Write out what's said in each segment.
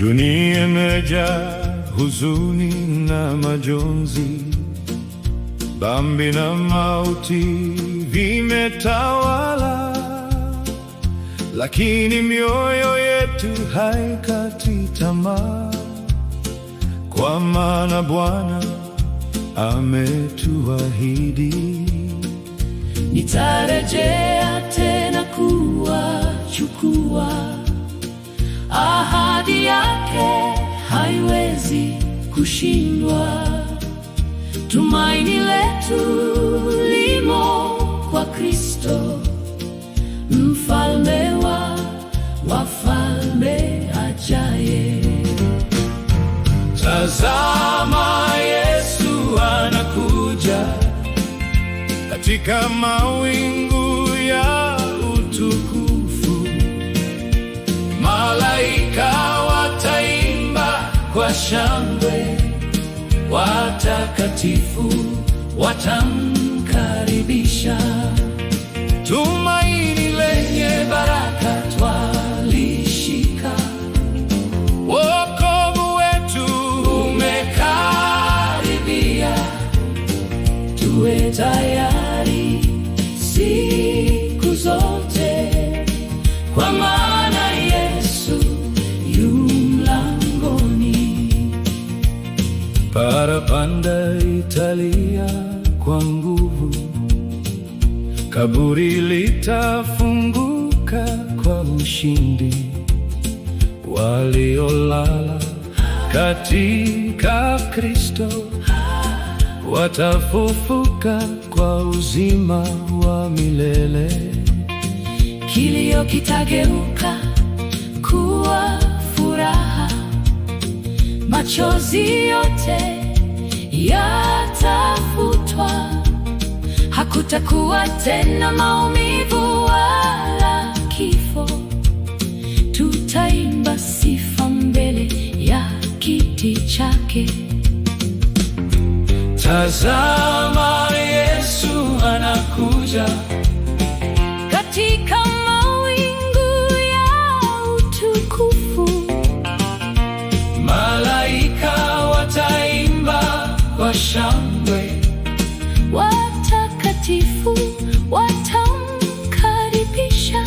Dunia imejaa huzuni na majonzi, dhambi na mauti vimetawala, lakini mioyo yetu haikati tamaa, kwa maana Bwana ametuahidi, nitarejea tena kuwachukua. Ahadi yake haiwezi kushindwa. Tumaini letu limo kwa Kristo, mfalme wa wafalme ajaye. Tazama, Yesu anakuja katika mawingu ya utukufu. Malaika wataimba kwa shangwe, watakatifu watamkaribisha. Tumaini lenye baraka twalishika, wokovu wetu umekaribia. Tuwe tayari siku zote, kwa maana Yesu yu mlangoni. Parapanda italia kwa nguvu, kaburi litafunguka kwa ushindi. Waliolala katika Kristo watafufuka kwa uzima wa milele. Kilio kitageuka kuwa furaha, machozi yote yatafutwa. Hakutakuwa tena maumivu wala kifo. Tutaimba sifa mbele ya kiti chake. Tazama, Yesu anakuja katika mawingu ya utukufu. Malaika wataimba kwa shangwe, watakatifu watamkaribisha.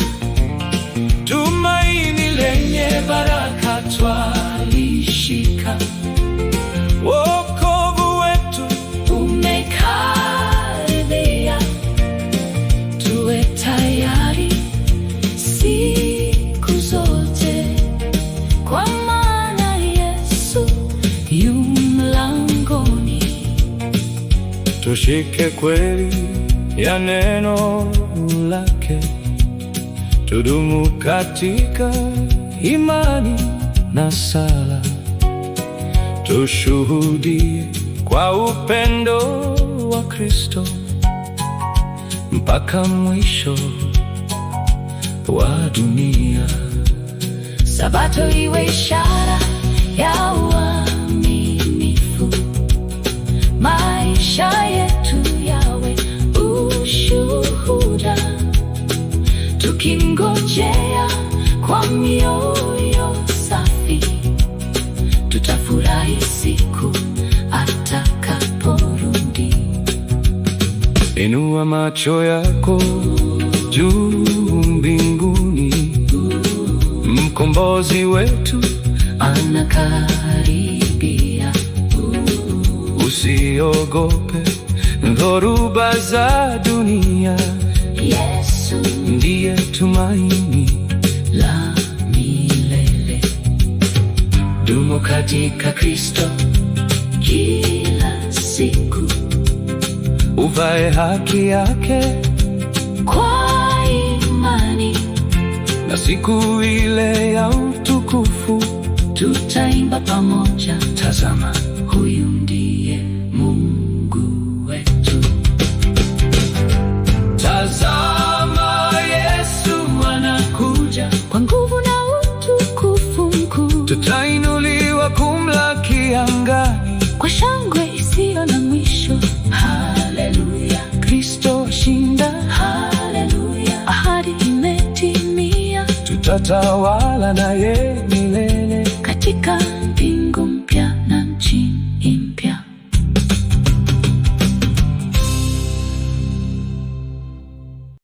Tumaini lenye baraka twalishika, wokovu wetu umekaribia. Tuwe tayari siku zote, kwa maana Yesu yu mlangoni. Tushike kweli ya neno lake, tudumu katika imani na sala, tushuhudie kwa upendo wa Kristo mpaka mwisho wa dunia. Sabato iwe ishara ya uaminifu, maisha yetu yawe ushuhuda, tukingojea kwa mioyo safi. Tutafurahi siku atakaporudi. Inua macho yako juu mbinguni, mkombozi wetu anakaribia. Usiogope dhoruba za dunia, Yesu ndiye tumaini la milele. Dumu katika Kristo kila siku, uvae haki yake kwa imani, na siku ile ya utukufu tutaimba pamoja. Tazama, huyu ndiye Mungu wetu. tazama, Yesu anakuja kwa nguvu na utukufu mkuu. Tutainuliwa kumlaki angani kwa shangwe isiyo na mwisho. Haleluya, Kristo ashinda. Haleluya, ahadi imetimia. tutatawala naye milele.